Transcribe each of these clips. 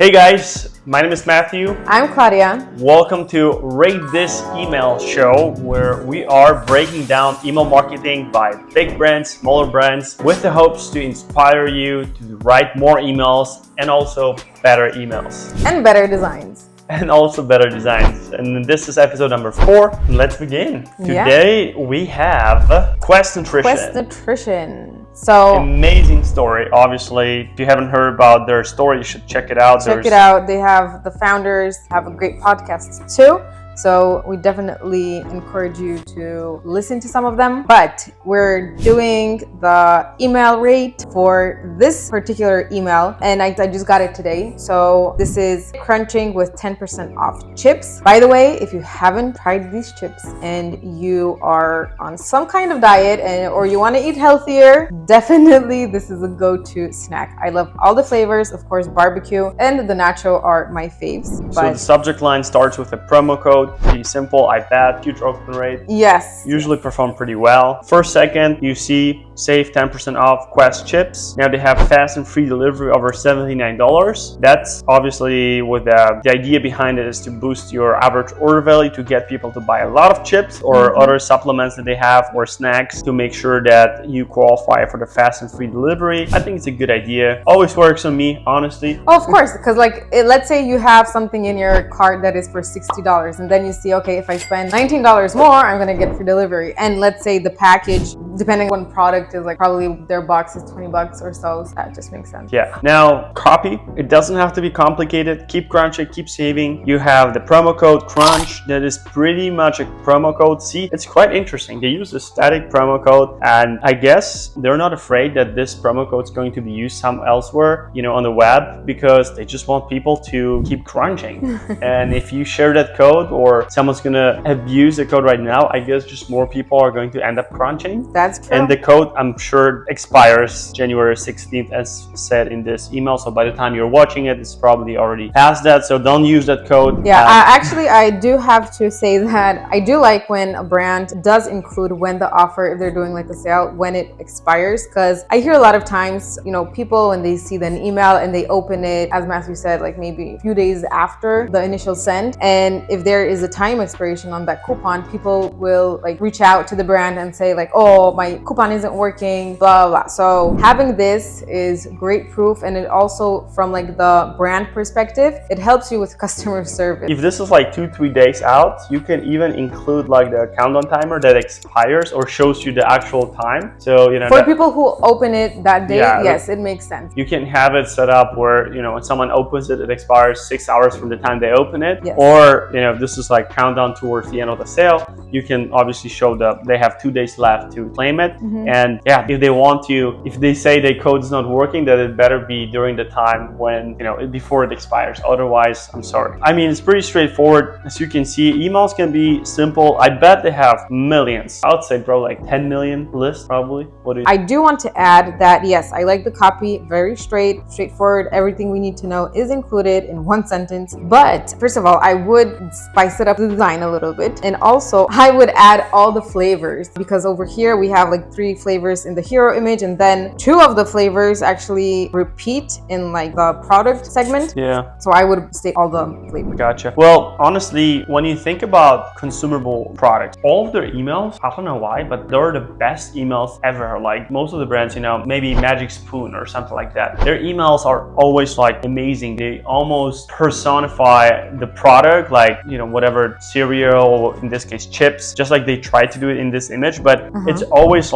Hey guys, my name is Matthew. I'm Claudia. Welcome to Rate This Email Show, where we are breaking down email marketing by big brands, smaller brands, with the hopes to inspire you to write more emails and also better emails. And better designs. And also better designs. And this is episode number 4. Let's begin. Today we have Quest Nutrition. So amazing story. Obviously, if you haven't heard about their story, you should check it out. Check it out. They have the founders have a great podcast too. So we definitely encourage you to listen to some of them. But we're doing the email rate for this particular email, and I just got it today. So this is crunching with 10% off chips. By the way, if you haven't tried these chips and you are on some kind of diet or you want to eat healthier, definitely this is a go-to snack. I love all the flavors. Of course, barbecue and the nacho are my faves. So the subject line starts with a promo code. Pretty simple, I bet, huge open rate. Yes. Usually perform pretty well. First second, you see save 10% off Quest chips. Now they have fast and free delivery over $79. That's obviously with the idea behind it is to boost your average order value to get people to buy a lot of chips or other supplements that they have or snacks to make sure that you qualify for the fast and free delivery. I think it's a good idea. Always works on me, honestly. Oh, of course, because let's say you have something in your cart that is for $60 and then you see, okay, if I spend $19 more, I'm gonna get free delivery. And let's say the package, depending on product, is probably their box is $20 or so. So that just makes sense. Yeah. Now, copy. It doesn't have to be complicated. Keep crunching, keep saving. You have the promo code CRUNCH. That is pretty much a promo code. See, it's quite interesting. They use a static promo code, and I guess they're not afraid that this promo code is going to be used elsewhere, on the web, because they just want people to keep crunching. And if you share that code or someone's gonna abuse the code right now, I guess just more people are going to end up crunching. That's true. And the code, I'm sure, expires January 16th as said in this email. So by the time you're watching it, it's probably already past that. So don't use that code. Yeah, I do have to say that I do like when a brand does include when the offer, if they're doing a sale, when it expires. Because I hear a lot of times, people, when they see an email and they open it, as Matthew said, maybe a few days after the initial send. And if there is a time expiration on that coupon, people will reach out to the brand and say oh, my coupon isn't working, blah, blah. So having this is great proof. And it also, from the brand perspective, it helps you with customer service. If this is 2-3 days out, you can even include the countdown timer that expires or shows you the actual time. So, for people who open it that day, yes, it makes sense. You can have it set up where, when someone opens it, it expires 6 hours from the time they open it. Yes. Or, if this is countdown towards the end of the sale, you can obviously show they have 2 days left to claim it. And if they want to, if they say the code is not working, then it better be during the time when, before it expires. Otherwise, I'm sorry. I mean, it's pretty straightforward. As you can see, emails can be simple. I bet they have millions. I would say, bro, 10 million list probably. I do want to add that, yes, I like the copy, very straightforward. Everything we need to know is included in one sentence. But first of all, I would spice it up the design a little bit. And also I would add all the flavors, because over here we have 3 flavors in the hero image, and then 2 of the flavors actually repeat in the product segment. Yeah. So I would state all the flavors. Gotcha. Well, honestly, when you think about consumable products, all of their emails, I don't know why, but they're the best emails ever. Most of the brands, maybe Magic Spoon or something like that. Their emails are always amazing. They almost personify the product, whatever cereal, or in this case chips, just like they try to do it in this image, but it's always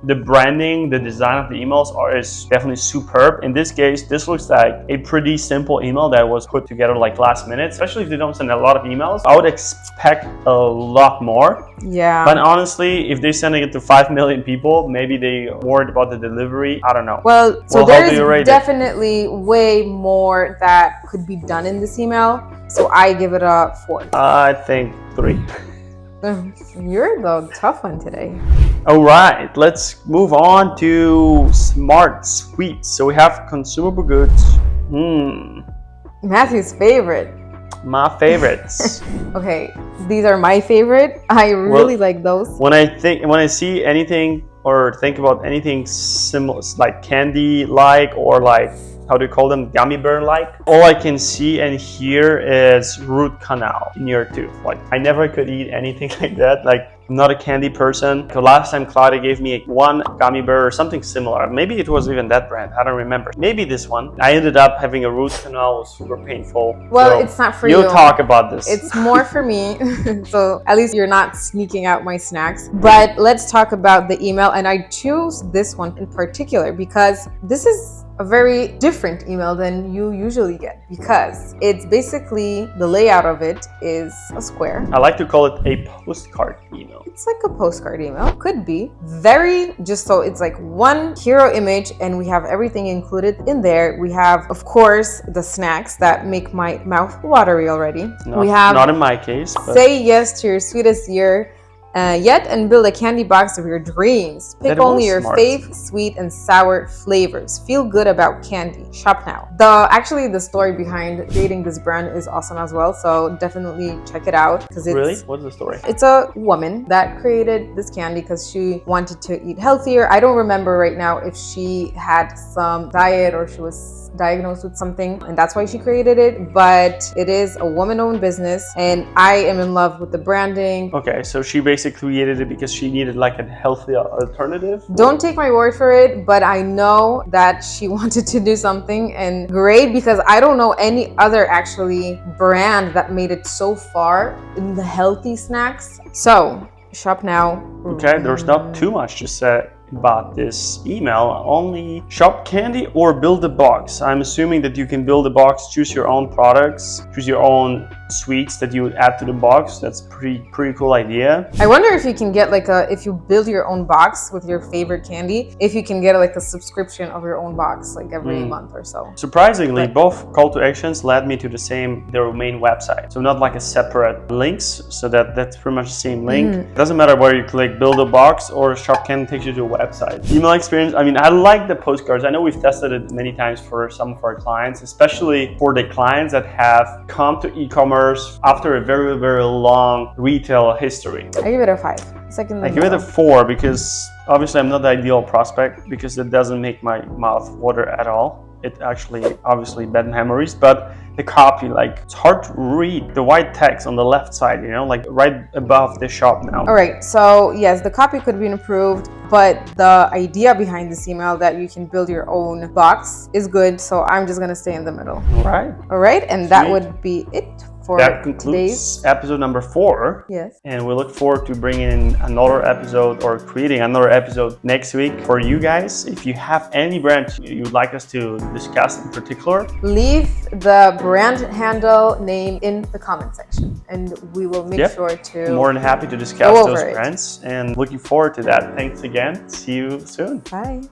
the branding, the design of the emails is definitely superb. In this case, this looks like a pretty simple email that was put together last minute, especially if they don't send a lot of emails. I would expect a lot more. Yeah. But honestly, if they're sending it to 5 million people, maybe they worried about the delivery. I don't know. Well, so there is definitely way more that could be done in this email. So I give it a 4. I think 3. You're the tough one today. All right, let's move on to smart sweets. So we have consumable goods. Matthew's favorite. My favorites. Okay, these are my favorite. I really like those. When I see anything or think about anything similar, like candy-like, or like, how do you call them, gummy bear-like, all I can see and hear is root canal in your tooth. Like, I never could eat anything like that. Like, I'm not a candy person. The last time Claudia gave me one gummy bear or something similar, maybe it was even that brand, I don't remember. Maybe this one. I ended up having a root canal, it was super painful. Well, so it's not for you. You talk about this. It's more for me. So at least you're not sneaking out my snacks. But let's talk about the email. And I choose this one in particular because this is a very different email than you usually get, because it's basically, the layout of it is a square. I like to call it a postcard email. It's like a postcard email, could be. Very, just so it's like one hero image and we have everything included in there. We have, of course, the snacks that make my mouth watery already. We have, not in my case, but say yes to your sweetest year yet and build a candy box of your dreams. Pick only your fave sweet and sour flavors. Feel good about candy. Shop now. Actually, the story behind creating this brand is awesome as well, so definitely check it out. Because it's really, what's the story? It's a woman that created this candy because she wanted to eat healthier. I don't remember right now if she had some diet or she was diagnosed with something and that's why she created it, but it is a woman-owned business and I am in love with the branding. Okay, so she basically created it because she needed like a healthy alternative? Don't take my word for it, but I know that she wanted to do something, and great, because I don't know any other actually brand that made it so far in the healthy snacks. So shop now. Okay, there's not too much to say about this email. Only shop candy or build a box. I'm assuming that you can build a box, choose your own products, choose your own sweets that you would add to the box. That's pretty cool idea. I wonder if you can get like if you build your own box with your favorite candy, if you can get like a subscription of your own box like every month or so. Surprisingly, both call to actions led me to their main website. So not like a separate links, so that's pretty much the same link. It doesn't matter where you click build a box or shop candy takes you to a website. Email experience, I mean, I like the postcards. I know we've tested it many times for some of our clients, especially for the clients that have come to e-commerce after a very, very long retail history. I give it a 5. Second. I give it a 4 because obviously I'm not the ideal prospect because it doesn't make my mouth water at all. It actually, obviously, bad memories, but the copy, like, it's hard to read. The white text on the left side, you know, like right above the shop now. All right, so yes, the copy could be improved, but the idea behind this email that you can build your own box is good. So I'm just gonna stay in the middle. All right, and that would be it. That concludes episode number 4. Yes. And we look forward to bringing in another episode or creating another episode next week for you guys. If you have any brand you'd like us to discuss in particular, leave the brand handle name in the comment section and we will make sure to. More than happy to discuss those brands and looking forward to that. Thanks again. See you soon. Bye.